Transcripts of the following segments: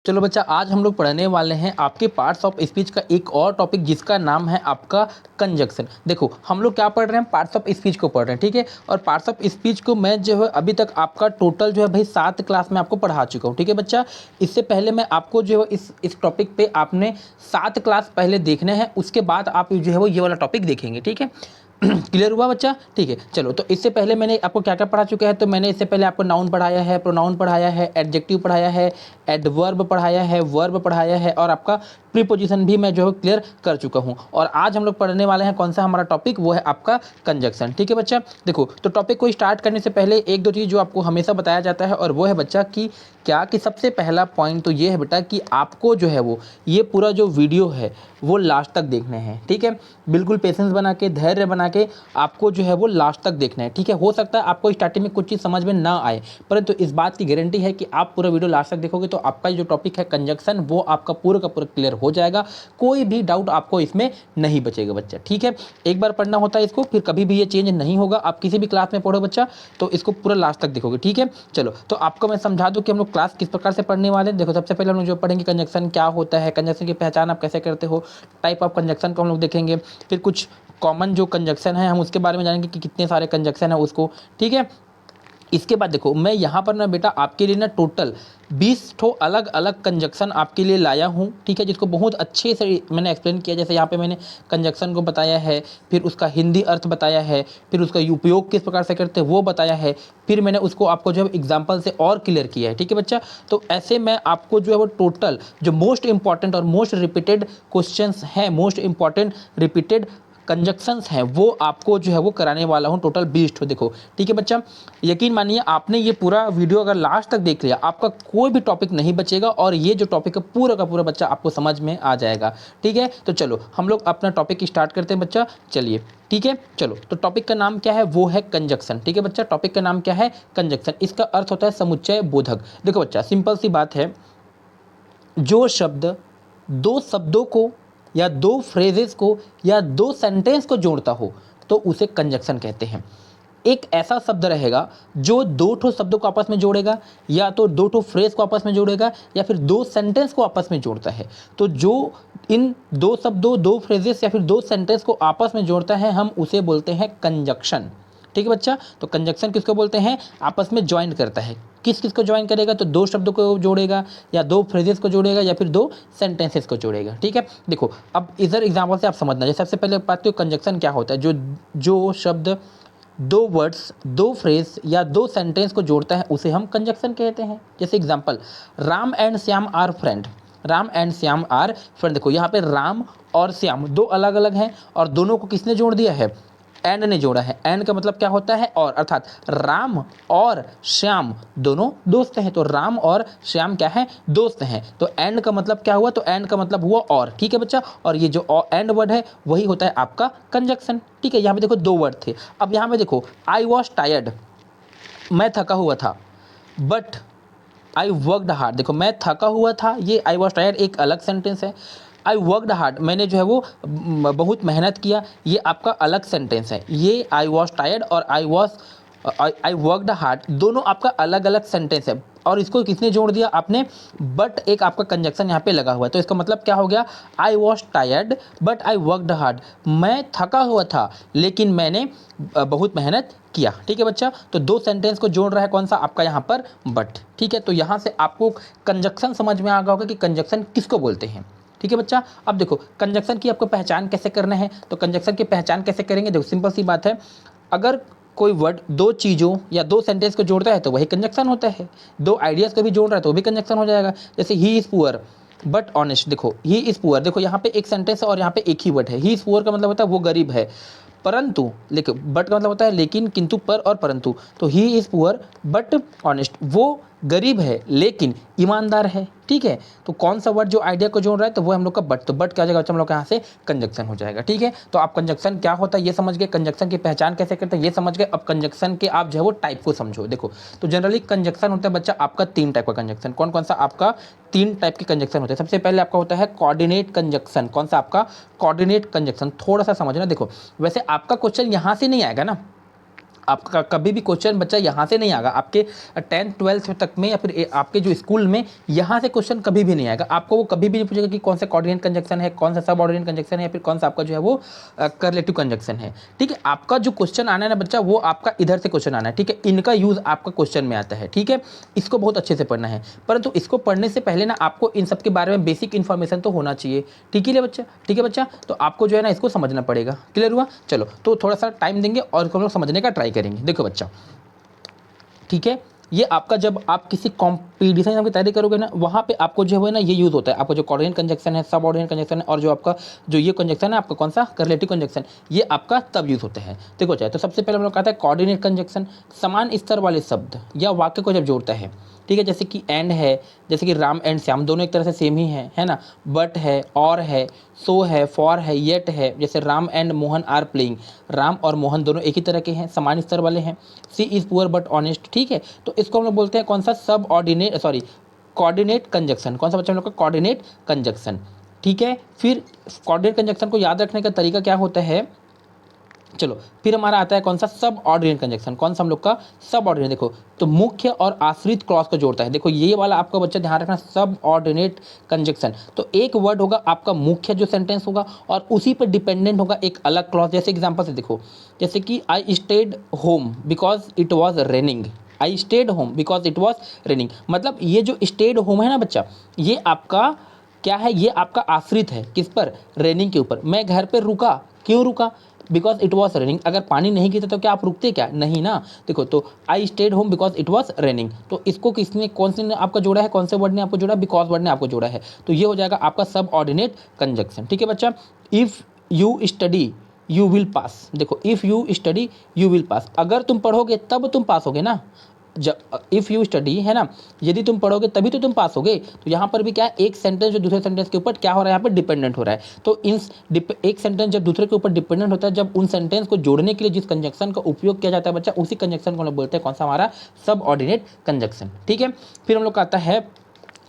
चलो बच्चा, आज हम लोग पढ़ने वाले हैं आपके पार्ट्स ऑफ स्पीच का एक और टॉपिक जिसका नाम है आपका कंजक्शन। देखो, हम लोग क्या पढ़ रहे हैं, पार्ट्स ऑफ स्पीच को पढ़ रहे हैं, ठीक है। और पार्ट्स ऑफ स्पीच को मैं जो है अभी तक आपका टोटल जो है भाई 7 क्लास में आपको पढ़ा चुका हूँ, ठीक है बच्चा। इससे पहले मैं आपको जो है इस टॉपिक पे आपने 7 क्लास पहले देखने हैं, उसके बाद आप जो है वो ये वाला टॉपिक देखेंगे, ठीक है। क्लियर हुआ बच्चा? ठीक है। चलो, तो इससे पहले मैंने आपको क्या क्या पढ़ा चुका है, तो मैंने इससे पहले आपको नाउन पढ़ाया है, प्रोनाउन पढ़ाया है, एडजेक्टिव पढ़ाया है, एडवर्ब पढ़ाया है, वर्ब पढ़ाया है, और आपका प्रीपोजिशन भी मैं जो है क्लियर कर चुका हूँ। और आज हम लोग पढ़ने वाले हैं कौन सा हमारा टॉपिक, वो है आपका कंजक्शन, ठीक है बच्चा। देखो, तो टॉपिक को स्टार्ट करने से पहले एक दो चीज़ जो आपको हमेशा बताया जाता है, और वो है बच्चा कि क्या कि सबसे पहला पॉइंट तो ये है बेटा कि आपको जो है वो ये पूरा जो वीडियो है वो लास्ट तक देखना है, ठीक है। बिल्कुल पेशेंस बना के, धैर्य बना के आपको जो है वो लास्ट तक देखना है, ठीक है। हो सकता है आपको स्टार्टिंग में कुछ चीज़ समझ में ना आए, परंतु इस बात की गारंटी है कि आप पूरा वीडियो लास्ट तक देखोगे तो आपका जो टॉपिक है कंजक्शन वो आपका पूरा का पूरा क्लियर हो जाएगा। कोई भी डाउट आपको इसमें नहीं बचेगा बच्चा, ठीक है। एक बार पढ़ना होता है इसको, फिर कभी भी ये चेंज नहीं होगा। आप किसी भी क्लास में पढ़ो बच्चा तो इसको पूरा लास्ट तक देखोगे, ठीक है। चलो, तो आपको मैं समझा दूं कि हम लोग क्लास किस प्रकार से पढ़ने वाले हैं। देखो, सबसे पहले हम लोग जो पढ़ेंगे कंजक्शन क्या होता है, कंजक्शन की पहचान आप कैसे करते हो, टाइप ऑफ कंजक्शन को हम लोग देखेंगे। फिर कुछ कॉमन जो कंजक्शन है हम उसके बारे में जानेंगे कि कितने सारे कंजक्शन है उसको, ठीक है। इसके बाद देखो, मैं यहाँ पर ना बेटा आपके लिए ना टोटल 20 ठो अलग अलग कंजक्शन आपके लिए लाया हूँ, ठीक है, जिसको बहुत अच्छे से मैंने एक्सप्लेन किया। जैसे यहाँ पे मैंने कंजक्शन को बताया है, फिर उसका हिंदी अर्थ बताया है, फिर उसका उपयोग किस प्रकार से करते हैं वो बताया है, फिर मैंने उसको आपको जो है एग्जाम्पल से और क्लियर किया है, ठीक है बच्चा। तो ऐसे मैं आपको जो है वो टोटल जो मोस्ट इंपॉर्टेंट और मोस्ट रिपीटेड क्वेश्चंस हैं, मोस्ट इंपॉर्टेंट रिपीटेड कंजक्शंस हैं, वो आपको जो है वो कराने वाला हूँ टोटल 20 ठो। देखो, ठीक है बच्चा, यकीन मानिए आपने ये पूरा वीडियो अगर लास्ट तक देख लिया, आपका कोई भी टॉपिक नहीं बचेगा और ये जो टॉपिक है पूरा का पूरा बच्चा आपको समझ में आ जाएगा, ठीक है। तो चलो हम लोग अपना टॉपिक स्टार्ट करते हैं बच्चा, चलिए, ठीक है। चलो, तो टॉपिक का नाम क्या है, वो है कंजक्शन, ठीक है बच्चा। टॉपिक का नाम क्या है, कंजक्शन। इसका अर्थ होता है समुच्चय बोधक। देखो बच्चा, सिंपल सी बात है, जो शब्द दो शब्दों को या दो फ्रेजेस को या दो सेंटेंस को जोड़ता हो तो उसे कंजक्शन कहते हैं। एक ऐसा शब्द रहेगा जो दो ठो शब्दों को आपस में जोड़ेगा, या तो दो ठो फ्रेज को आपस में जोड़ेगा, या फिर दो सेंटेंस को आपस में जोड़ता है। तो जो इन दो शब्दों, दो फ्रेजेस या फिर दो सेंटेंस को आपस में जोड़ता है, हम उसे बोलते हैं कंजक्शन, ठीक है बच्चा। तो कंजक्शन किसको बोलते हैं, आपस में ज्वाइन करता है। किस किस को ज्वाइन करेगा, तो दो शब्दों को जोड़ेगा, या दो फ्रेजेस को जोड़ेगा, या फिर दो सेंटेंसेस को जोड़ेगा, ठीक है। देखो, अब इधर एग्जांपल से आप समझना। जैसे सबसे पहले बात तो कंजक्शन क्या होता है, जो शब्द दो वर्ड्स, दो फ्रेज या दो सेंटेंस को जोड़ता है उसे हम कंजक्शन कहते हैं। जैसे example, Ram and Shyam are friend. Ram and Shyam are friend. देखो, यहाँ पे राम और श्याम दो अलग अलग हैं, और दोनों को किसने जोड़ दिया है, एंड ने जोड़ा है। एंड का मतलब क्या होता है, और, अर्थात राम और श्याम दोनों दोस्त हैं, तो राम और श्याम क्या है, दोस्त हैं। तो एंड का मतलब क्या हुआ, तो एंड का मतलब हुआ और, ठीक है बच्चा। और ये जो एंड वर्ड है वही होता है आपका कंजक्शन, ठीक है। यहाँ पे देखो दो वर्ड थे। अब यहाँ पे देखो, आई वॉज टायर्ड, मैं थका हुआ था, बट आई वर्कड हार्ड। देखो, मैं थका हुआ था, ये आई वॉज टायर्ड एक अलग सेंटेंस है। आई वर्कड हार्ड, मैंने जो है वो बहुत मेहनत किया, ये आपका अलग सेंटेंस है। ये आई वॉज टायर्ड और आई वर्कड हार्ड दोनों आपका अलग अलग सेंटेंस है। और इसको किसने जोड़ दिया, आपने, बट एक आपका कंजक्शन यहाँ पे लगा हुआ है। तो इसका मतलब क्या हो गया, I was tired but I worked hard. मैं थका हुआ था लेकिन मैंने बहुत मेहनत किया, ठीक है बच्चा। तो दो सेंटेंस को जोड़ रहा है कौन सा, आपका यहाँ पर बट, ठीक है। तो यहाँ से आपको कंजक्शन समझ में आ गया होगा कि कंजक्शन किसको बोलते हैं, ठीक है बच्चा। अब देखो, कंजक्शन की आपको पहचान कैसे करना है, तो कंजक्शन की पहचान कैसे करेंगे, देखो सिंपल सी बात है, अगर कोई वर्ड दो चीज़ों या दो सेंटेंस को जोड़ता है तो वही कंजक्शन होता है। दो आइडियाज़ को भी जोड़ रहा है तो वो भी कंजक्शन हो जाएगा। जैसे he is poor but honest. देखो, ही इज़ पुअर, देखो यहाँ पे एक सेंटेंस है और यहाँ पे एक ही वर्ड है। ही इज़ पुअर का मतलब होता है वो गरीब है, परंतु, लेकिन बट का मतलब होता है लेकिन, किंतु, पर और परंतु। तो he is poor but honest, वो गरीब है लेकिन ईमानदार है, ठीक है। तो कौन सा वर्ड जो आइडिया को जोड़ रहा है, तो वो हम लोग का बट। तो बट क्या हो जाएगा, हम लोग का यहाँ से कंजक्शन हो जाएगा, ठीक है। तो आप कंजक्शन क्या होता है ये समझ गए, कंजक्शन की पहचान कैसे करते हैं ये समझ गए। अब कंजक्शन के आप जो है वो टाइप को समझो। देखो, तो जनरली कंजक्शन होता है बच्चा आपका 3 टाइप का कंजक्शन। कौन कौन सा, आपका 3 टाइप के कंजक्शन होते हैं। सबसे पहले आपका होता है कोऑर्डिनेट कंजक्शन। कौन सा, आपका कोऑर्डिनेट कंजक्शन। थोड़ा सा समझना। देखो, वैसे आपका क्वेश्चन यहाँ से नहीं आएगा ना, आपका कभी भी क्वेश्चन बच्चा यहाँ से नहीं आएगा, आपके 10th 12th तक में या फिर आपके जो स्कूल में यहाँ से क्वेश्चन कभी भी नहीं आएगा। आपको वो कभी भी नहीं पूछेगा कि कौन सा कोऑर्डिनेट कंजक्शन है, कौन सा सब ऑर्डिनेट कंजक्शन है, या फिर कौन सा आपका जो है वो करलेटिव कंजक्शन है। ठीक है, आपका जो क्वेश्चन आना है ना बच्चा, वो आपका इधर से क्वेश्चन आना है। ठीक है, इनका यूज़ आपका क्वेश्चन में आता है। ठीक है, इसको बहुत अच्छे से पढ़ना है, परंतु इसको पढ़ने से पहले ना आपको इन सब के बारे में बेसिक इन्फॉर्मेशन तो होना चाहिए। ठीक है बच्चा, ठीक है बच्चा, तो आपको जो है ना इसको समझना पड़ेगा। क्लियर हुआ? चलो, तो थोड़ा सा टाइम देंगे और इसको हम लोग समझने का ट्राई करेंगे। देखो बच्चा, ठीक है, ये आपका जब आप किसी कॉम्पिटिशन की तैयारी करोगे ना, वहाँ पे आपको जो है ना ये यूज़ होता है। आपका जो कोऑर्डिनेट कंजक्शन है, सब ऑर्डिनेट कंजक्शन है, और जो आपका जो ये कंजक्शन है आपका कौन सा करलेटिव कंजक्शन, ये आपका तब यूज़ होता है। देखो चाहे तो सबसे पहले हम लोग कहते हैं कोऑर्डिनेट कंजक्शन, समान स्तर वाले शब्द या वाक्य को जब जोड़ता है। ठीक है, जैसे कि एंड है, जैसे कि राम एंड श्याम, दोनों एक तरह से सेम ही है ना। बट है, और है, सो है, फॉर है, येट है। जैसे Ram and Mohan are playing, Ram और मोहन दोनों एक ही तरह के हैं, समान स्तर वाले हैं। सी इज़ पुअर बट ऑनेस्ट। ठीक है, तो इसको हम लोग बोलते हैं कौन सा, सब ऑर्डिनेट, सॉरी कोऑर्डिनेट कंजक्शन। कौन सा बच्चा हम लोग का, कोऑर्डिनेट कंजक्शन। ठीक है, फिर कोऑर्डिनेट कंजक्शन को याद रखने का तरीका क्या होता है, चलो फिर हमारा आता है कौन सा, सब ऑर्डिनेट कंजक्शन। कौन सा हम लोग का, सब ऑर्डिनेट। देखो तो मुख्य और आश्रित क्लॉज को जोड़ता है। देखो ये वाला आपका बच्चा ध्यान रखना, सब ऑर्डिनेट कंजक्शन। तो एक वर्ड होगा आपका मुख्य जो सेंटेंस होगा, और उसी पर डिपेंडेंट होगा एक अलग क्लॉज। जैसे एग्जांपल से देखो, जैसे कि I stayed home because it was raining. I stayed home because it was raining, मतलब ये जो स्टेड होम है ना बच्चा, ये आपका क्या है, ये आपका आश्रित है किस पर, रेनिंग के ऊपर। मैं घर पर रुका, क्यों रुका, बिकॉज इट वॉज रेनिंग। अगर पानी नहीं गिरता तो क्या आप रुकते, क्या नहीं ना। देखो तो I stayed home because it was raining, तो इसको किसने, कौन से ने आपका जोड़ा है, कौन से वर्ड ने आपको जोड़ा, बिकॉज वर्ड ने आपको जोड़ा है। तो ये हो जाएगा आपका सब ऑर्डिनेट कंजक्शन। ठीक है बच्चा, if you study you will pass. देखो if you study you will pass, अगर तुम पढ़ोगे तब तुम पास होगे ना। जब इफ़ यू स्टडी है ना, यदि तुम पढ़ोगे तभी तो तुम पास होगे। तो यहाँ पर भी क्या है, एक सेंटेंस जो दूसरे सेंटेंस के ऊपर क्या हो रहा है, यहाँ पर डिपेंडेंट हो रहा है। तो इन एक सेंटेंस जब दूसरे के ऊपर डिपेंडेंट होता है, जब उन सेंटेंस को जोड़ने के लिए जिस कंजक्शन का उपयोग किया जाता है बच्चा, उसी कंजक्शन को हम लोग बोलते हैं कौन सा, हमारा सब ऑर्डिनेट कंजक्शन। ठीक है, फिर हम लोग का आता है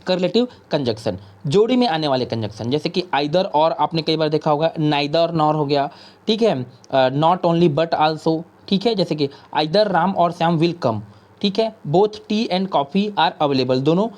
करलेटिव कंजक्शन, जोड़ी में आने वाले कंजक्शन। जैसे कि आइदर और, आपने कई बार देखा होगा, नाइदर नॉर हो गया। ठीक है, नॉट ओनली बट आल्सो। ठीक है, जैसे कि आइदर राम और श्याम विल कम। ठीक है, both tea and coffee are available, दोनों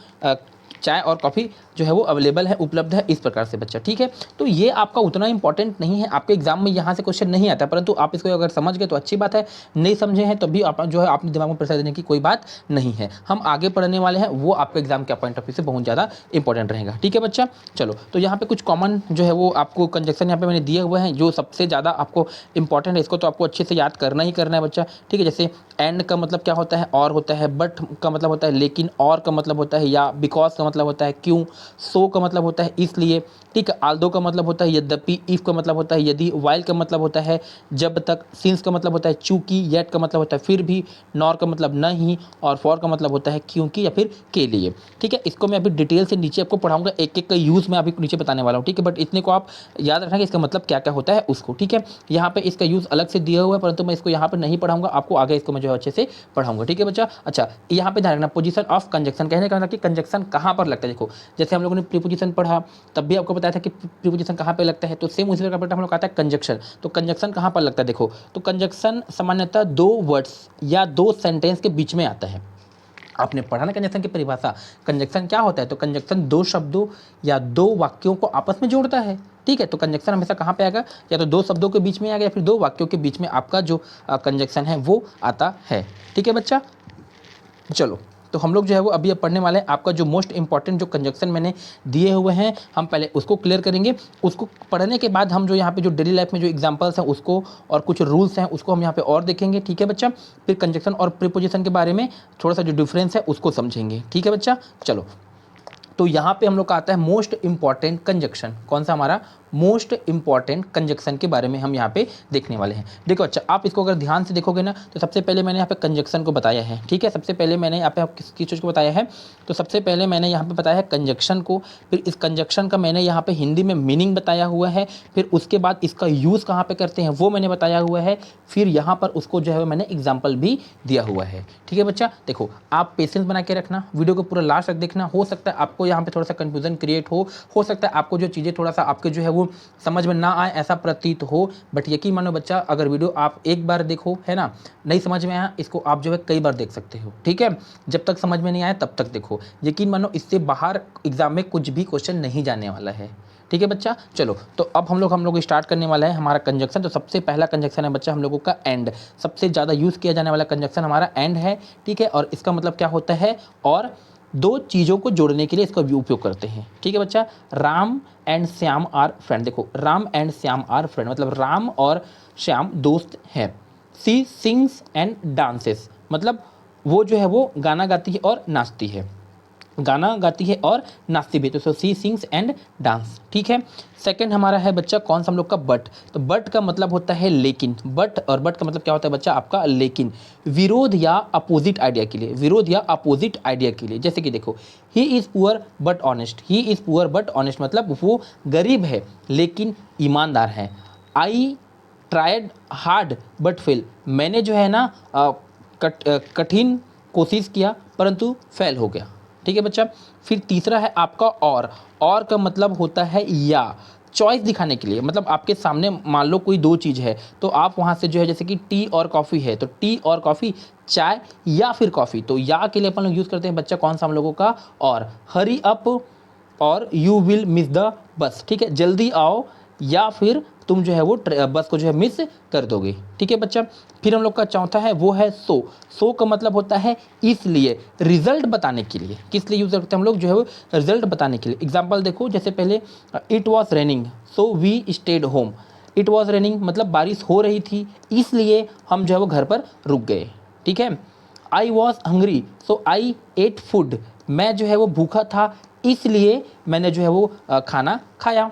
चाय और कॉफ़ी जो है वो अवेलेबल है, उपलब्ध है, इस प्रकार से बच्चा। ठीक है, तो ये आपका उतना इंपॉर्टेंट नहीं है, आपके एग्जाम में यहाँ से क्वेश्चन नहीं आता, परंतु आप इसको अगर समझ गए तो अच्छी बात है, नहीं समझे हैं तो भी आप जो है अपने दिमाग में प्रेशर देने की कोई बात नहीं है। हम आगे पढ़ने वाले हैं, वो आपके एग्जाम के पॉइंट ऑफ व्यू से बहुत ज़्यादा इंपॉर्टेंट रहेगा। ठीक है बच्चा, चलो तो यहाँ पे कुछ कॉमन जो है वो आपको कंजक्शन यहाँ पे मैंने दिए हुए हैं, जो सबसे ज़्यादा आपको इंपॉर्टेंट है, इसको तो आपको अच्छे से याद करना ही करना है बच्चा। ठीक है, जैसे एंड का मतलब क्या होता है, और होता है, बट का मतलब होता है लेकिन, और का मतलब होता है या, बिकॉज का मतलब होता है क्यों, सो का मतलब होता है इसलिए। ठीक है, आल्दो का मतलब होता है यद्यपि, इफ का मतलब होता है यदि, वाइल का मतलब होता है जब तक, सिंस का मतलब होता है चूंकि, येट का मतलब होता है फिर भी, नॉर का मतलब नहीं, और फॉर का मतलब होता है क्योंकि या फिर के लिए। ठीक है, इसको मैं अभी डिटेल से नीचे आपको पढ़ाऊंगा, एक एक का यूज़ मैं अभी नीचे बताने वाला हूँ। ठीक है, बट इतने को आप याद रखना कि इसका मतलब क्या क्या होता है उसको। ठीक है, यहाँ पे इसका यूज़ अलग से दिया हुआ है, परंतु मैं इसको यहाँ पर नहीं पढ़ाऊंगा, आपको आगे इसको मैं जो है अच्छे से पढ़ाऊंगा। ठीक है बच्चा, अच्छा यहाँ पे ध्यान रखना, पोजीशन ऑफ कंजक्शन, कहने का मतलब कि कंजक्शन कहाँ पर लगता है। देखो जैसे हम लोगों ने प्रीपोजिशन पढ़ा, तब भी आपको बताया था कि प्रीपोजिशन कहाँ पे लगता है, तो सेम उसी प्रकार हम लोग आता है कंजक्शन। तो कंजक्शन कहाँ पर लगता है, देखो तो कंजक्शन सामान्यतः दो वर्ड्स या दो सेंटेंस के बीच में आता है। आपने पढ़ा ना कंजक्शन की परिभाषा, कंजक्शन क्या होता है, तो कंजक्शन दो शब्दों या दो वाक्यों को आपस में जोड़ता है। ठीक है, तो कंजक्शन हमेशा कहाँ पे आएगा, या तो दो शब्दों के बीच में आएगा, या फिर दो वाक्यों के बीच में आपका जो कंजक्शन है वो आता है। ठीक है बच्चा, चलो तो हम लोग जो है वो अभी अब पढ़ने वाले हैं, आपका जो मोस्ट इंपॉर्टेंट जो कंजक्शन मैंने दिए हुए हैं, हम पहले उसको क्लियर करेंगे। उसको पढ़ने के बाद हम जो यहाँ पे जो डेली लाइफ में जो एग्जांपल्स हैं उसको, और कुछ रूल्स हैं उसको हम यहाँ पे और देखेंगे। ठीक है बच्चा, फिर कंजक्शन और प्रीपोजिशन के बारे में थोड़ा सा जो डिफरेंस है उसको समझेंगे। ठीक है बच्चा, चलो तो यहाँ पे हम लोग का आता है मोस्ट इंपॉर्टेंट कंजक्शन। कौन सा, हमारा मोस्ट इंपॉर्टेंट कंजक्शन के बारे में हम यहाँ पे देखने वाले हैं। देखो अच्छा, आप इसको अगर ध्यान से देखोगे ना, तो सबसे पहले मैंने यहाँ पे कंजक्शन को बताया है। ठीक है, सबसे पहले मैंने यहाँ पे आप किस चीज़ को बताया है, तो सबसे पहले मैंने यहाँ पे बताया है कंजक्शन को, फिर इस कंजक्शन का मैंने यहाँ पे हिंदी में मीनिंग बताया हुआ है, फिर उसके बाद इसका यूज़ कहाँ पे करते हैं वो मैंने बताया हुआ है, फिर यहाँ पर उसको जो है मैंने एग्जाम्पल भी दिया हुआ है। ठीक है बच्चा, देखो आप पेशेंस बना के रखना, वीडियो को पूरा लास्ट तक देखना, हो सकता है आपको यहाँ पे थोड़ा सा कंफ्यूजन क्रिएट हो सकता है आपको जो चीज़ें थोड़ा सा आपके जो है वो समझ में ना आए, ऐसा प्रतीत हो, बट यकीन मानो बच्चा, अगर वीडियो आप एक बार देखो, है ना, नहीं समझ में आया, इसको आप जो है कई बार देख सकते हो, ठीक है। जब तक समझ में नहीं आया तब तक देखो, यकीन मानो इससे बाहर एग्जाम में कुछ भी क्वेश्चन नहीं जाने वाला है, ठीक है बच्चा। चलो, तो अब हम लोग स्टार्ट करने वाला है हमारा कंजक्शन। तो सबसे पहला कंजक्शन है बच्चा हम लोगों का एंड। सबसे ज़्यादा यूज़ किया जाने वाला कंजक्शन हमारा एंड है, ठीक है। और इसका मतलब क्या होता है, और दो चीज़ों को जोड़ने के लिए इसका उपयोग करते हैं, ठीक है बच्चा। Ram and Shyam are friend. देखो, Ram and Shyam are friend मतलब राम और श्याम दोस्त हैं। सी सिंग्स एंड डांसेस मतलब वो जो है वो गाना गाती है और नाचती है, गाना गाती है और नाचती भी, तो सी सिंग्स एंड डांस, ठीक है। सेकंड हमारा है बच्चा कौन सा हम लोग का, बट। तो बट का मतलब होता है लेकिन, बट, और बट का मतलब क्या होता है बच्चा आपका लेकिन, विरोध या अपोजिट आइडिया के लिए, विरोध या अपोजिट आइडिया के लिए। जैसे कि देखो, he is poor but honest, he is poor but honest मतलब वो गरीब है लेकिन ईमानदार है। I tried hard but fail, मैंने जो है ना कठिन कोशिश किया परंतु फेल हो गया, ठीक है बच्चा। फिर तीसरा है आपका और का मतलब होता है या, चॉइस दिखाने के लिए, मतलब आपके सामने मान लो कोई दो चीज़ है तो आप वहाँ से जो है, जैसे कि टी और कॉफ़ी है तो टी और कॉफ़ी, चाय या फिर कॉफ़ी, तो या के लिए अपन लोग यूज़ करते हैं बच्चा कौन सा हम लोगों का, और। हरी अप और you will miss the bus, ठीक है, जल्दी आओ या फिर तुम जो है वो बस को जो है मिस कर दोगे, ठीक है बच्चा। फिर हम लोग का चौथा है वो है सो का मतलब होता है इसलिए, रिजल्ट बताने के लिए। किस लिए यूज़ करते हैं हम लोग, जो है वो रिजल्ट बताने के लिए। एग्जाम्पल देखो, जैसे पहले it was raining so we stayed home, it was raining मतलब बारिश हो रही थी इसलिए हम जो है वो घर पर रुक गए, ठीक है। I was hungry so I ate food, मैं जो है वो भूखा था इसलिए मैंने जो है वो खाना खाया,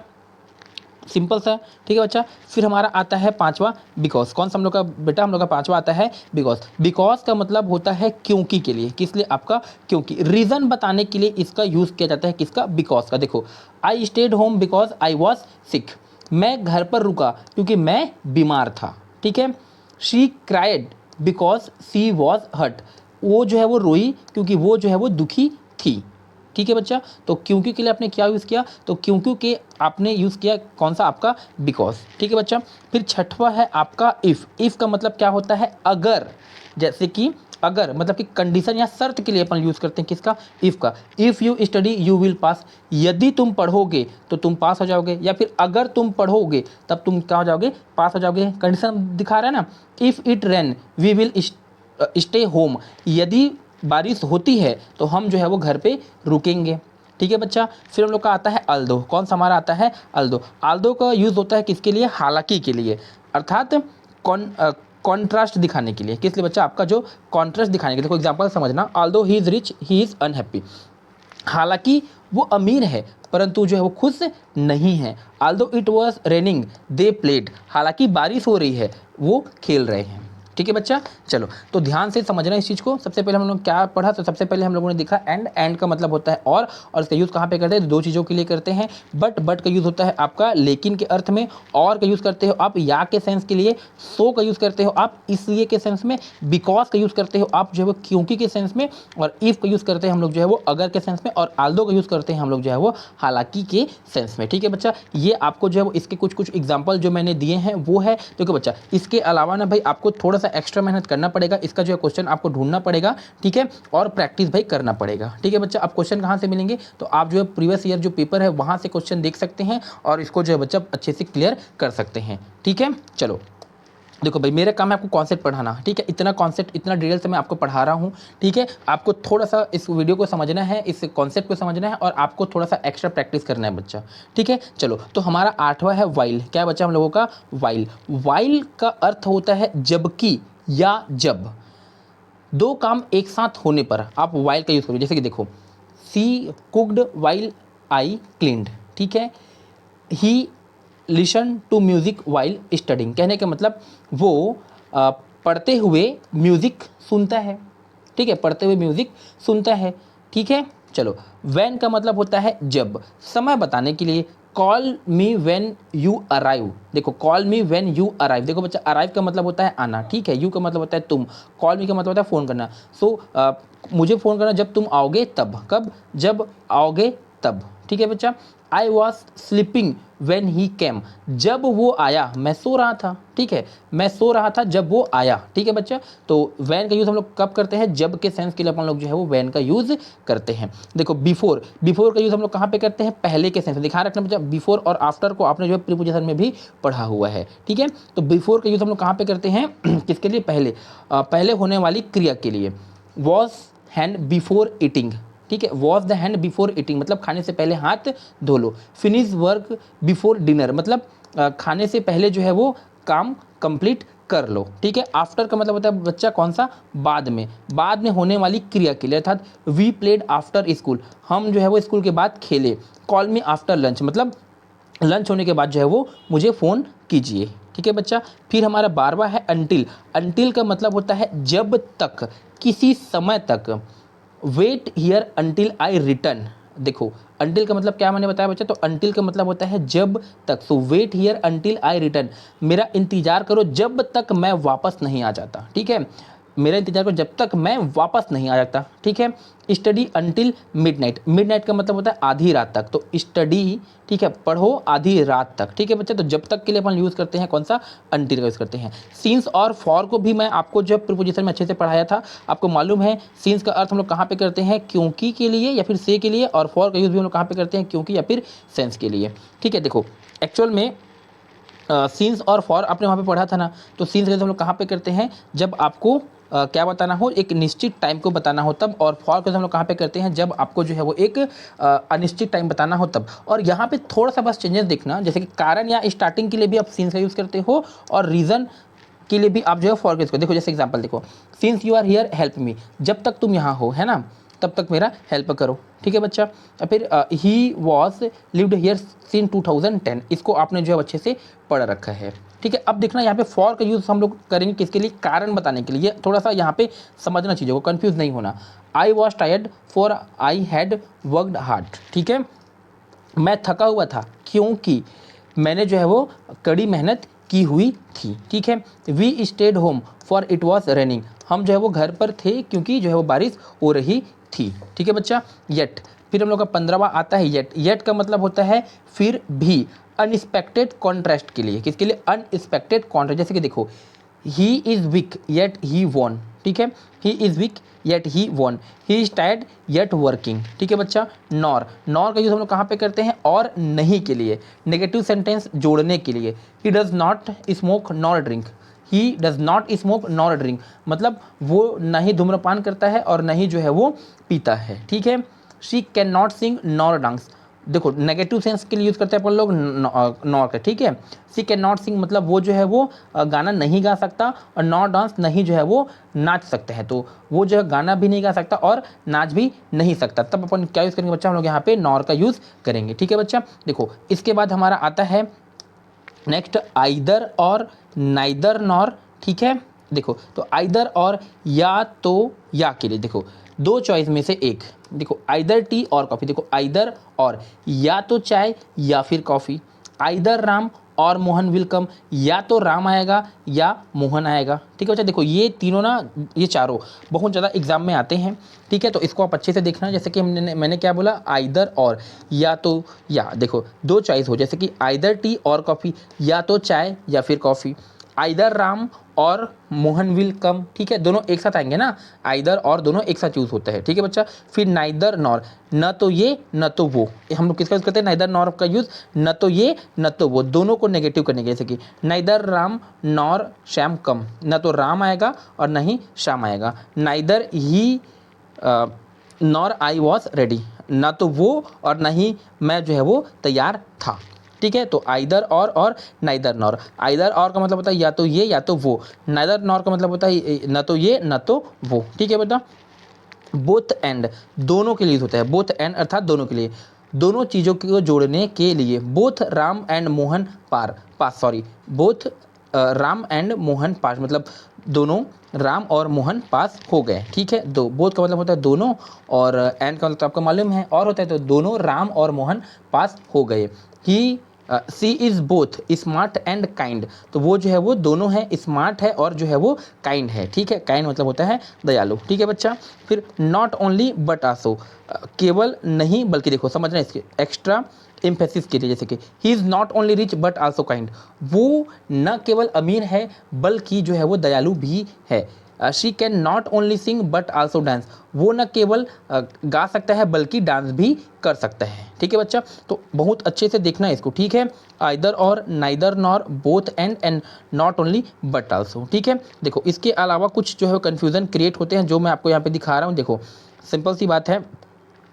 सिंपल सा, ठीक है बच्चा। फिर हमारा आता है पांचवा बिकॉज। कौन सा हम लोग का बेटा, हम लोग का पांचवा आता है बिकॉज। बिकॉज का मतलब होता है क्योंकि के लिए, किस लिए आपका, क्योंकि, रीज़न बताने के लिए इसका यूज़ किया जाता है, किसका, बिकॉज का। देखो, I stayed home because I was sick, मैं घर पर रुका क्योंकि मैं बीमार था, ठीक है। She cried because she was hurt, वो जो है वो रोई क्योंकि वो जो है वो दुखी थी, ठीक है बच्चा। तो क्योंकि के लिए आपने क्या यूज़ किया, तो क्योंकि के आपने यूज़ किया कौन सा आपका, बिकॉज, ठीक है बच्चा। फिर छठवा है आपका इफ़ का मतलब क्या होता है, अगर। जैसे कि अगर मतलब कि कंडीशन या शर्त के लिए अपन यूज़ करते हैं किसका, इफ़ का। If you study you will पास, यदि तुम पढ़ोगे तो तुम पास हो जाओगे, या फिर अगर तुम पढ़ोगे तब तुम क्या हो जाओगे, पास हो जाओगे। कंडीशन दिखा रहा है ना, if it rain we will stay home, यदि बारिश होती है तो हम जो है वो घर पे रुकेंगे, ठीक है बच्चा। फिर हम लोग का आता है अल्दो। कौन सा हमारा आता है, अल्दो। अल्दो का यूज़ होता है किसके लिए, हालांकि के लिए, अर्थात कॉन्ट्रास्ट दिखाने के लिए। किस लिए बच्चा, आपका जो कॉन्ट्रास्ट दिखाने के लिए। देखो एग्जांपल समझना, although he is rich he is unhappy, हालांकि वो अमीर है परंतु जो है वो खुश नहीं है। Although it was raining they played, हालांकि बारिश हो रही है वो खेल रहे हैं, ठीक है बच्चा। चलो, तो ध्यान से समझना इस चीज़ को। सबसे पहले हम लोग क्या पढ़ा, तो सबसे पहले हम लोगों ने देखा एंड का मतलब होता है और इसका यूज़ कहाँ पे करते हैं, दो चीज़ों के लिए करते हैं। बट का यूज़ होता है आपका लेकिन के अर्थ में, और का यूज़ करते हो आप या के सेंस के लिए, सो का यूज़ करते हो आप इसलिए के सेंस में, बिकॉज का यूज़ करते हो आप जो है वो क्योंकि के सेंस में, और इफ़ का यूज़ करते हैं हम लोग जो है वो अगर के सेंस में, और आल्दो का यूज़ करते हैं हम लोग जो है वो हालांकि के सेंस में, ठीक है बच्चा। ये आपको जो है वो इसके कुछ एग्जाम्पल जो मैंने दिए हैं वो है। देखो बच्चा, इसके अलावा ना भाई आपको थोड़ा सा एक्स्ट्रा मेहनत करना पड़ेगा, इसका जो है क्वेश्चन आपको ढूंढना पड़ेगा, ठीक है, और प्रैक्टिस भाई करना पड़ेगा, ठीक है बच्चा। अब क्वेश्चन कहाँ से मिलेंगे, तो आप जो है प्रीवियस ईयर जो पेपर है वहाँ से क्वेश्चन देख सकते हैं और इसको जो है बच्चा अच्छे से क्लियर कर सकते हैं, ठीक है। चलो, देखो भाई, मेरा काम है आपको कॉन्सेप्ट पढ़ाना, ठीक है। इतना कॉन्सेप्ट इतना डिटेल से मैं आपको पढ़ा रहा हूँ, ठीक है। आपको थोड़ा सा इस वीडियो को समझना है, इस कॉन्सेप्ट को समझना है, और आपको थोड़ा सा एक्स्ट्रा प्रैक्टिस करना है बच्चा, ठीक है। चलो, तो हमारा आठवां है वाइल। क्या बच्चा हम लोगों का, वाइल। वाइल का अर्थ होता है जबकि या जब, दो काम एक साथ होने पर आप वाइल का यूज़ करोगे। जैसे कि देखो, she cooked while I cleaned, ठीक है। He listen to music while studying, कहने का मतलब वो पढ़ते हुए म्यूज़िक सुनता है, ठीक है, पढ़ते हुए म्यूज़िक सुनता है, ठीक है। चलो, वैन का मतलब होता है जब, समय बताने के लिए। Call me when you arrive, देखो call me when you arrive, देखो बच्चा, अराइव का मतलब होता है आना, ठीक है। यू का मतलब होता है तुम, कॉल मी का मतलब होता है फ़ोन करना। सो मुझे फ़ोन करना जब तुम आओगे तब, कब, जब आओगे तब, ठीक है बच्चा। I was sleeping when he came, जब वो आया मैं सो रहा था, ठीक है, मैं सो रहा था जब वो आया, ठीक है बच्चा। तो वैन का यूज़ हम लोग कब करते हैं, जब के सेंस के लिए अपन लोग जो है वो वैन का यूज़ करते हैं। देखो बिफोर, बिफोर का यूज़ हम लोग कहाँ पे करते हैं, पहले के सेंस में। ध्यान रखना बच्चा, बिफोर और आफ्टर को आपने जो है प्रीपोजिशन में भी पढ़ा हुआ है, ठीक है। तो बिफोर का यूज़ हम लोग कहाँ पे करते हैं किसके लिए, पहले, पहले होने वाली क्रिया के लिए। वॉश हैंड बिफोर ईटिंग, ठीक है, wash the hand before eating मतलब खाने से पहले हाथ धो लो। फिनिश वर्क बिफोर डिनर मतलब खाने से पहले जो है वो काम कंप्लीट कर लो, ठीक है। आफ्टर का मतलब होता है बच्चा कौन सा, बाद में, बाद में होने वाली क्रिया के लिए, अर्थात वी प्लेड आफ्टर स्कूल, हम जो है वो स्कूल के बाद खेले। कॉल मी आफ्टर लंच मतलब लंच होने के बाद जो है वो मुझे फ़ोन कीजिए, ठीक है बच्चा। फिर हमारा 12वां है अंटिल, अंटिल का मतलब होता है जब तक, किसी समय तक। Wait here until I return, देखो अंटिल का मतलब क्या मैंने बताया बच्चा, तो अंटिल का मतलब होता है जब तक। So wait here until I return, मेरा इंतजार करो जब तक मैं वापस नहीं आ जाता, ठीक है, मेरा इंतजार करो जब तक मैं वापस नहीं आ जाता, ठीक है। स्टडी अंटिल मिडनाइट, मिडनाइट का मतलब होता है आधी रात तक, तो स्टडी, ठीक है, पढ़ो आधी रात तक, ठीक है बच्चा। तो जब तक के लिए अपन यूज़ करते हैं कौन सा, अंटिल का यूज़ करते हैं। सीन्स और फॉर को भी मैं आपको जब प्रीपोजिशन में अच्छे से पढ़ाया था, आपको मालूम है सीन्स का अर्थ हम लोग कहाँ पे करते हैं, क्योंकि के लिए या फिर से के लिए, और फॉर का यूज़ भी हम लोग कहाँ पे करते हैं, क्योंकि या फिर सेंस के लिए, ठीक है। देखो एक्चुअल में सीन्स और फॉर आपने वहाँ पे पढ़ा था ना, तो सीन्स का हम लोग कहाँ पे करते हैं, जब आपको क्या बताना हो, एक निश्चित टाइम को बताना हो तब। और फॉर का हम लोग कहाँ पे करते हैं, जब आपको जो है वो एक अनिश्चित टाइम बताना हो तब। और यहाँ पे थोड़ा सा बस चेंजेस देखना, जैसे कि कारण या स्टार्टिंग के लिए भी आप सीन्स का यूज़ करते हो, और रीज़न के लिए भी आप जो है फॉर का यूज़ करते हो। देखो जैसे एग्जाम्पल देखो, since you are here help me, जब तक तुम यहाँ हो, है ना, तब तक मेरा हेल्प करो, ठीक है बच्चा। और फिर ही वॉज लिव्ड हियर सिन 2010, इसको आपने जो है अच्छे से पढ़ रखा है, ठीक है। अब देखना यहाँ पे फॉर का यूज़ हम लोग करेंगे किसके लिए, कारण बताने के लिए। ये थोड़ा सा यहाँ पे समझना चीज़ों को, कन्फ्यूज़ नहीं होना। I was tired for I had worked hard, ठीक है, मैं थका हुआ था क्योंकि मैंने जो है वो कड़ी मेहनत की हुई थी, ठीक है। We stayed home for it was running, हम जो है वो घर पर थे क्योंकि जो है वो बारिश हो रही थी, ठीक है बच्चा। येट, फिर हम लोग का 15वां आता है येट, येट का मतलब होता है फिर भी, अनएक्सपेक्टेड कॉन्ट्रास्ट के लिए, किसके लिए, अनएक्सपेक्टेड कॉन्ट्रास्ट। जैसे कि देखो he is weak yet he won, ठीक है, he is weak yet he won, he is tired yet working, ठीक है बच्चा। नॉर, नॉर का यूज़ हम लोग कहाँ पे करते हैं, और नहीं के लिए, नेगेटिव सेंटेंस जोड़ने के लिए। He does not smoke nor drink, he does not smoke nor drink मतलब वो ना ही धूम्रपान करता है और ना ही जो है वो पीता है, ठीक है। She can not sing nor dance, देखो नेगेटिव सेंस के लिए यूज़ करते हैं अपन लोग नॉर का, ठीक है। सी कैन नॉट सिंग मतलब वो जो है वो गाना नहीं गा सकता, और नॉट डांस नहीं जो है वो नाच सकता है, तो वो जो है गाना भी नहीं गा सकता और नाच भी नहीं सकता। तब अपन क्या यूज़ करेंगे बच्चा, हम लोग यहाँ पे नॉर का यूज़ करेंगे, ठीक है बच्चा। देखो इसके बाद हमारा आता है नेक्स्ट आइदर और नाइदर नॉर, ठीक है। देखो तो आइदर और या तो या के लिए, देखो दो चॉइस में से एक, देखो आइदर टी और कॉफ़ी, देखो आइदर और, या तो चाय या फिर कॉफ़ी। आइदर राम और मोहन विल कम, या तो राम आएगा या मोहन आएगा, ठीक है बच्चा। देखो ये तीनों ना, ये चारों बहुत ज़्यादा एग्जाम में आते हैं, ठीक है, तो इसको आप अच्छे से देखना। जैसे कि मैंने क्या बोला, आइदर और, या तो या, देखो दो चॉइस हो, जैसे कि आइदर टी और कॉफ़ी, या तो चाय या फिर कॉफ़ी। आइदर राम और मोहन विल कम, ठीक है, दोनों एक साथ आएंगे ना, आइदर और दोनों एक साथ यूज़ होता है, ठीक है बच्चा। फिर नाइदर नॉर, न तो ये न तो वो, हम लोग किसका यूज़ करते हैं, नाइदर नॉर का यूज़, न तो ये न तो वो, दोनों को नेगेटिव करने के, जैसे कि नाइदर राम नॉर श्याम कम, न तो राम आएगा और न ही श्याम आएगा। Neither he nor I was ready, ना तो वो और ना ही मैं जो है वो तैयार था, ठीक है। तो आइदर और नाइदर नॉर, आइदर और का मतलब होता है या तो ये या तो वो, नाइदर नॉर का मतलब होता है ना तो ये ना तो वो, ठीक है बेटा। बोथ एंड, दोनों के लिए होता है, बोथ एंड अर्थात दोनों के लिए, दोनों चीज़ों को जोड़ने के लिए। Both Ram and Mohan pass, sorry, both Ram and Mohan pass मतलब दोनों राम और मोहन पास हो गए, ठीक है। दो, बोथ का मतलब होता है दोनों, और एंड का मतलब आपको मालूम है और होता है, तो दोनों राम और मोहन पास हो गए। He she is both smart and kind, तो वो जो है वो दोनों है, स्मार्ट है और जो है वो काइंड है, ठीक है। काइंड मतलब होता है दयालु, ठीक है बच्चा। फिर नॉट ओनली बट आल्सो, केवल नहीं बल्कि, देखो समझना इसके एक्स्ट्रा एम्फेसिस के लिए, जैसे कि he is not only rich but also kind, वो न केवल अमीर है बल्कि जो है वो दयालु भी है। She can not only sing but also dance, वो न केवल गा सकता है बल्कि डांस भी कर सकता है, ठीक है बच्चा। तो बहुत अच्छे से देखना है इसको, ठीक है। आइदर और, neither nor, both and not only but also, ठीक है। देखो इसके अलावा कुछ जो है कन्फ्यूज़न क्रिएट होते हैं जो मैं आपको यहाँ पे दिखा रहा हूँ। देखो सिंपल सी बात है,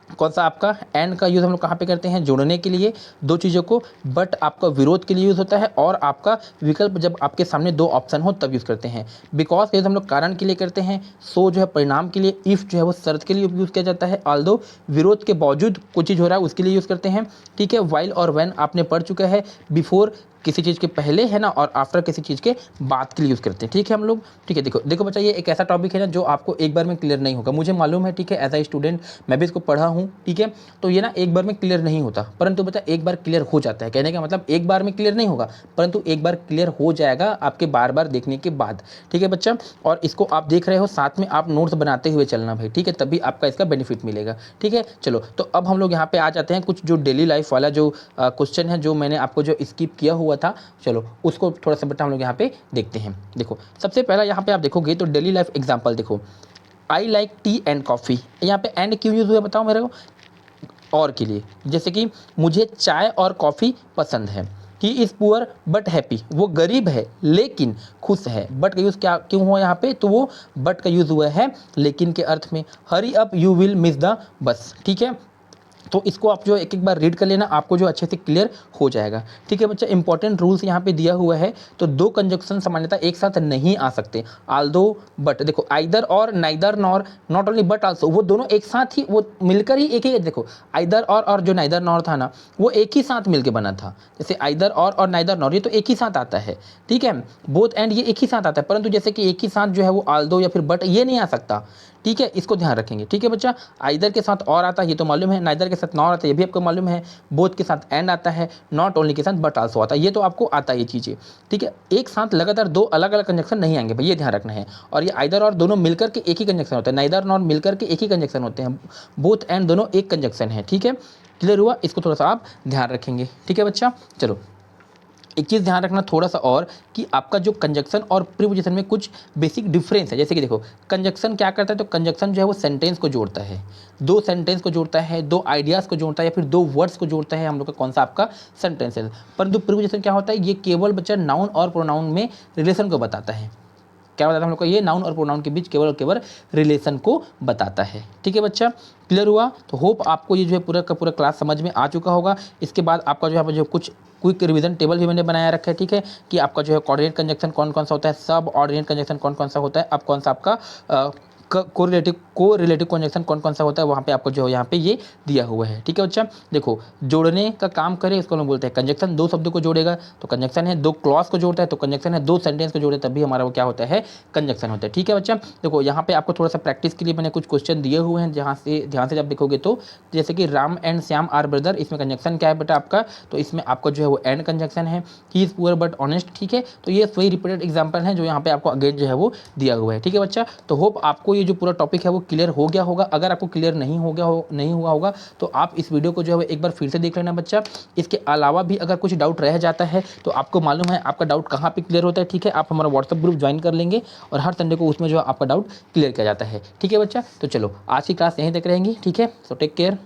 कौन सा आपका एंड का यूज़ हम लोग कहाँ पे करते हैं, जोड़ने के लिए दो चीज़ों को, बट आपका विरोध के लिए यूज़ होता है, और आपका विकल्प जब आपके सामने दो ऑप्शन हो तब यूज़ करते हैं। बिकॉज का यूज़ हम लोग कारण के लिए करते हैं, सो जो है परिणाम के लिए, इफ़ जो है वो शर्त के लिए यूज़ किया जाता है, ऑल्दो विरोध के बावजूद कुछ चीज़ हो रहा है उसके लिए यूज़ करते हैं, ठीक है। वाइल और व्हेन आपने पढ़ चुका है, बिफोर किसी चीज़ के पहले है ना, और आफ्टर किसी चीज़ के बाद के लिए यूज़ करते हैं, ठीक है हम लोग, ठीक है। देखो देखो बच्चा, ये एक ऐसा टॉपिक है ना जो आपको एक बार में क्लियर नहीं होगा, मुझे मालूम है, ठीक है। एज ए स्टूडेंट मैं भी इसको पढ़ा हूँ, ठीक है। तो ये ना एक बार में क्लियर नहीं होता, परंतु बच्चा एक बार क्लियर हो जाता है। कहने का मतलब एक बार में क्लियर नहीं होगा, परंतु एक बार क्लियर हो जाएगा आपके बार बार देखने के बाद, ठीक है बच्चा। और इसको आप देख रहे हो, साथ में आप नोट्स बनाते हुए चलना भाई, ठीक है, तभी आपका इसका बेनिफिट मिलेगा, ठीक है। चलो तो अब हम लोग यहाँ पे आ जाते हैं कुछ जो डेली लाइफ वाला जो क्वेश्चन है, जो मैंने आपको जो स्किप किया हुआ था, चलो उसको थोड़ा सा बेटा हम लोग यहाँ पे देखते हैं। देखो सबसे पहला यहाँ पे आप देखोगे तो डेली लाइफ एग्जांपल देखो, I like T and coffee, यहाँ पे एंड क्यों यूज़ हुआ बताओ मेरे को, और के लिए, जैसे कि मुझे चाय और कॉफ़ी पसंद है। He is poor but happy, वो गरीब है लेकिन खुश है। बट का यूज़ क्या क्यों हुआ यहाँ पे, तो वो बट का यूज़ हुआ है लेकिन के अर्थ में। Hurry up you will miss the bus, ठीक है। तो इसको आप जो एक एक बार रीड कर लेना, आपको जो अच्छे से क्लियर हो जाएगा, ठीक है बच्चा। इंपॉर्टेंट रूल्स यहाँ पे दिया हुआ है, तो दो कंजक्शन सामान्यतः एक साथ नहीं आ सकते, आल्दो बट। देखो आइदर और, neither nor, not only but also, वो दोनों एक साथ ही, वो मिलकर ही एक ही, देखो आइदर और जो नाइदर नॉर था ना, वो एक ही साथ मिलकर बना था। जैसे आइदर और नाइदर नॉर, ये तो एक ही साथ आता है, ठीक है। बोथ एंड ये एक ही साथ आता है, परंतु जैसे कि एक ही साथ जो है वो आल्दो या फिर बट ये नहीं आ सकता, ठीक है। इसको ध्यान रखेंगे, ठीक है बच्चा। आइदर के साथ और आता है ये तो मालूम है, नाइदर के साथ नॉर आता है ये भी आपको मालूम है, बोथ के साथ एंड आता है, नॉट ओनली के साथ बट आल्सो आता है, ये तो आपको आता है ये चीज़ें, ठीक है। एक साथ लगातार दो अलग अलग कंजक्शन नहीं आएंगे भाई, ये ध्यान रखना है। और ये आइदर और दोनों मिलकर के एक ही कंजक्शन होता है, नाइदर नॉर मिलकर के एक ही कंजक्शन होते हैं, बोथ एंड दोनों एक कंजक्शन है, ठीक है। क्लियर हुआ, इसको थोड़ा सा आप ध्यान रखेंगे, ठीक है बच्चा। चलो एक चीज़ ध्यान रखना थोड़ा सा और, कि आपका जो कंजक्शन और प्रीपोजिशन में कुछ बेसिक डिफरेंस है। जैसे कि देखो कंजक्शन क्या करता है, तो कंजक्शन जो है वो सेंटेंस को जोड़ता है, दो सेंटेंस को जोड़ता है, दो आइडियाज़ को जोड़ता है, या फिर दो वर्ड्स को जोड़ता है, हम लोग का कौन सा आपका सेंटेंस है। परंतु प्रीपोजिशन क्या होता है, ये केवल बच्चा नाउन और प्रोनाउन में रिलेशन को बताता है। क्या बताता है हम लोग को, ये नाउन और प्रोनाउन के बीच केवल और केवल रिलेशन को बताता है, ठीक है बच्चा। क्लियर हुआ, तो होप आपको ये जो है पूरा का पूरा क्लास समझ में आ चुका होगा। इसके बाद आपका जो है जो कुछ क्विक रिवीजन टेबल भी मैंने बनाया रखा है, ठीक है, कि आपका जो है कोऑर्डिनेट कंजक्शन कौन कौन सा होता है, सब ऑर्डिनेट कंजक्शन कौन कौन सा होता है, अब कौन सा आपका कोरिलेटिव कंजक्शन कौन कौन सा होता है, वहाँ पे आपको जो है यहाँ पे ये दिया हुआ है, ठीक है बच्चा। देखो जोड़ने का काम करे इसको हम बोलते हैं कंजक्शन, दो शब्दों को जोड़ेगा तो कंजक्शन है, दो क्लॉज को जोड़ता है तो कंजक्शन है, दो सेंटेंस को जोड़े तब भी हमारा वो क्या होता है, कंजक्शन होता है, ठीक है बच्चा। देखो यहाँ पे आपको थोड़ा सा प्रैक्टिस के लिए मैंने कुछ क्वेश्चन दिए हुए हैं, जहाँ से ध्यान से जब देखोगे तो, जैसे कि Ram and Shyam are brother, इसमें कंजक्शन क्या है बेटा आपका, तो इसमें आपका जो है वो एंड कंजक्शन है। He is poor but honest, ठीक है। तो ये वही रिपीटेड एग्जाम्पल है जो यहाँ पे आपको अगेन जो है वो दिया हुआ है, ठीक है बच्चा। तो होप आपको ये जो पूरा टॉपिक है वो क्लियर हो गया होगा। अगर आपको क्लियर नहीं हुआ होगा तो आप इस वीडियो को जो है एक बार फिर से देख लेना बच्चा। इसके अलावा भी अगर कुछ डाउट रह जाता है तो आपको मालूम है आपका डाउट कहाँ पे क्लियर होता है, ठीक है। आप हमारा व्हाट्सअप ग्रुप ज्वाइन कर लेंगे और हर संडे को उसमें जो है आपका डाउट क्लियर किया जाता है, ठीक है बच्चा। तो चलो आज की क्लास यहीं तक रहेंगी, ठीक है। So take care.